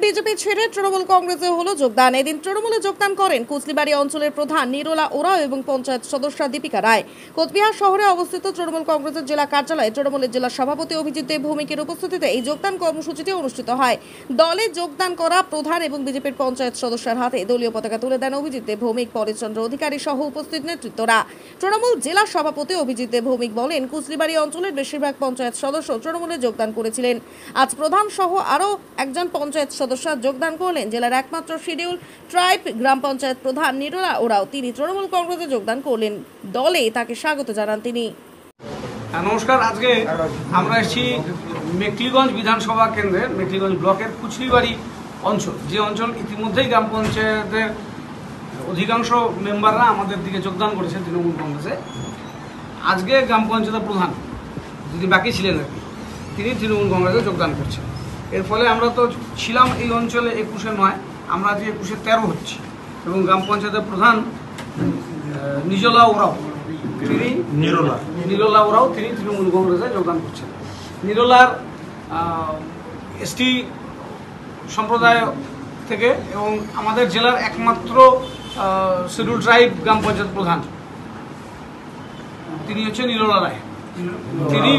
BJP ছেড়ে তৃণমূল কংগ্রেসে হলো যোগদান। এদিন তৃণমূলে যোগদান করেন কুচলিবাড়ি অঞ্চলের প্রধান নিরোলা ওরাও এবং পঞ্চায়েত সদস্য দীপিকা রায়। কোচবিহার শহরে অবস্থিত তৃণমূল কংগ্রেসের জেলা কার্যালয়ে তৃণমূলের জেলা সভাপতি অভিজিৎ দেব ভৌমিকের উপস্থিতিতে এই যোগদান কর্মসূচিটি অনুষ্ঠিত হয়। দলে যোগদান করা প্রধান এবং বিজেপির পঞ্চায়েত সদস্যের হাতে দলীয় পতাকা তুলে দেন অভিজিৎ দেব ভৌমিক, পরেশচন্দ্র অধিকারী সহ উপস্থিত নেতৃত্বরা। তৃণমূল জেলা সভাপতি অভিজিৎ দেব ভৌমিক বলেন, কুচলিবাড়ি অঞ্চলের বেশিরভাগ পঞ্চায়েত সদস্য তৃণমূলে যোগদান করেছিলেন। আজ প্রধান সহ আরও একজন পঞ্চায়েত সদস্য যোগদান করলেন। জেলার একমাত্র শিডিউল ট্রাইব গ্রাম পঞ্চায়েত প্রধান নিরোলা ওরাও তিনি তৃণমূল কংগ্রেসে যোগদান করলেন। দলে তাকে স্বাগত জানান তিনি। নমস্কার, আজকে আমরা এসেছি মেকলিগঞ্জ বিধানসভা কেন্দ্রের মেকলিগঞ্জ ব্লকের কুচলিবাড়ি অঞ্চল, যে অঞ্চল ইতিমধ্যেই গ্রাম পঞ্চায়েতের অধিকাংশ মেম্বাররা আমাদের দিকে যোগদান করেছে তৃণমূল কংগ্রেসে। আজকে গ্রাম পঞ্চায়েতের প্রধান যিনি বাকি ছিলেন আর কি, তিনি তৃণমূল কংগ্রেসে যোগদান করছেন। এর ফলে আমরা তো ছিলাম এই অঞ্চলে 21-এ নয়, আমরা আজকে 21-এ 13 হচ্ছি। এবং গ্রাম পঞ্চায়েতের প্রধান নিরোলা ওরাও তিনি নিরোলা ওরাও তিনি তৃণমূল কংগ্রেসে যোগদান করছেন। নিরোলার এসটি সম্প্রদায় থেকে এবং আমাদের জেলার একমাত্র শিডিউল ট্রাইব গ্রাম পঞ্চায়েত প্রধান তিনি হচ্ছে নিরোলা রায়, তিনি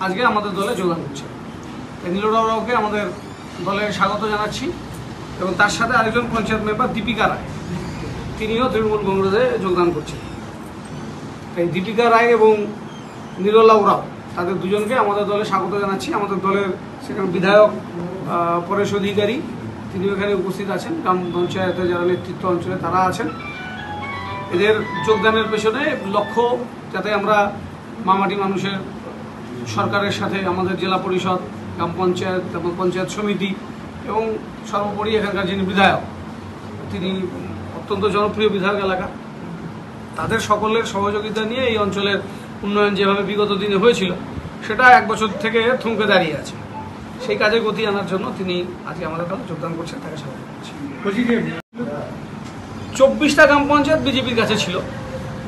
আজকে আমাদের দলে যোগদান করছেন। নিরোলা রাওকে আমাদের দলে স্বাগত জানাচ্ছি। এবং তার সাথে আরেকজন পঞ্চায়েত মেম্বার দীপিকা রায়, তিনিও তৃণমূল কংগ্রেসে যোগদান করছেন। এই দীপিকা রায় এবং নিরোলা ওরাও তাদের দুজনকে আমাদের দলে স্বাগত জানাচ্ছি। আমাদের দলের সেখানে বিধায়ক পরেশ অধিকারী তিনি এখানে উপস্থিত আছেন, গ্রাম পঞ্চায়েতে যারা নেতৃত্ব অঞ্চলে তারা আছেন। এদের যোগদানের পেছনে লক্ষ্য যাতে আমরা মামাটি মানুষের সরকারের সাথে আমাদের জেলা পরিষদ, গ্রাম পঞ্চায়েত এবং পঞ্চায়েত সমিতি এবং সর্বোপরি এখানকার যিনি বিধায়ক, তিনি অত্যন্ত জনপ্রিয় বিধায়ক এলাকা, তাদের সকলের সহযোগিতা নিয়ে এই অঞ্চলের উন্নয়ন যেভাবে বিগত দিনে হয়েছিল সেটা 1 বছর থেকে থমকে দাঁড়িয়ে আছে। সেই কাজে গতি আনার জন্য তিনি আজকে আমাদের দলে যোগদান করছেন, তাকে স্বাগত করছি। 24টা গ্রাম পঞ্চায়েত বিজেপির কাছে ছিল,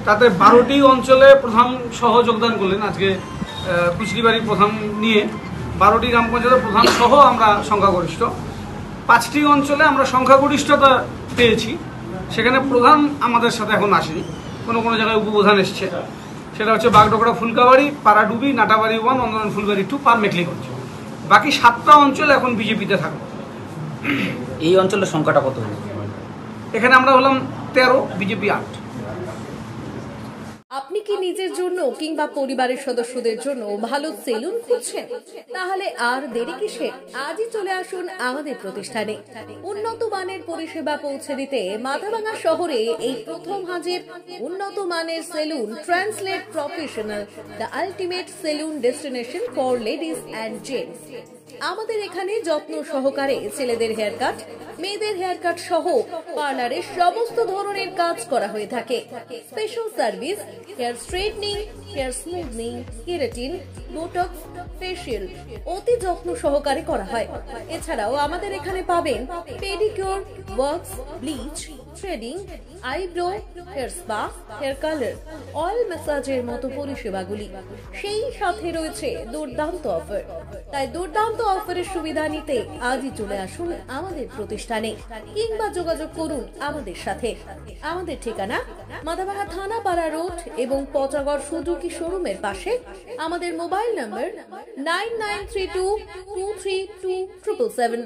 তাতে 12টি অঞ্চলে প্রধান সহ যোগদান করলেন। আজকে কুচলিবাড়ির প্রধান নিয়ে 12টি গ্রাম পঞ্চায়েতের প্রধান সহ আমরা সংখ্যাগরিষ্ঠ। 5টি অঞ্চলে আমরা সংখ্যাগরিষ্ঠতা পেয়েছি, সেখানে প্রধান আমাদের সাথে এখন আসেনি, কোনো কোনো জায়গায় উপপ্রধান এসছে। সেটা হচ্ছে বাগডোগরা, ফুলকাবাড়ি, পাড়াডুবি, নাটাবাড়ি 1, অন্দরন ফুলবাড়ি 2, পার মেকলিগঞ্জ। বাকি 7টা অঞ্চল এখন বিজেপিতে থাকবে। এই অঞ্চলের সংখ্যাটা কত? এখানে আমরা হলাম 13, বিজেপি 8। আপনি কি নিজের জন্য কিংবা পরিবারের সদস্যদের জন্য ভালো সেলুন খুঁজছেন? তাহলে আর দেরি কিসের? আজই চলে আসুন আমাদের প্রতিষ্ঠানে। উন্নত মানের পরিষেবা পৌঁছে দিতে মাথাভাঙা শহরে এই প্রথম হাজির উন্নত মানের salon translate professional, the ultimate salon destination for ladies and gents. আমাদের এখানে যত্ন সহকারে ছেলেদের হেয়ার কাট, মেয়েদের হেয়ার কাট সহ পার্লারের সমস্ত ধরনের কাজ করা হয়ে থাকে। Special service, hair straightening, hair smoothing, keratin, botox, facial অতি যত্ন সহকারে করা হয়। এছাড়াও আমাদের এখানে পাবেন pedicure, wax, bleach, threading, eyebrow, hair spa, hair colour, oil ম্যাসাজের মতো পরিষেবাগুলি। সেই সাথে রয়েছে দুর্দান্ত অফার। তাই দুর্দান্ত অফারের সুবিধা নিতে আজই চলে আসুন আমাদের প্রতিষ্ঠানে কিংবা যোগাযোগ করুন আমাদের সাথে। আমাদের ঠিকানা মাথাভাঙা থানাপাড়া রোড এবং পচাগড় সুজুকি শোরুমের পাশে। আমাদের মোবাইল নম্বর 9932232777।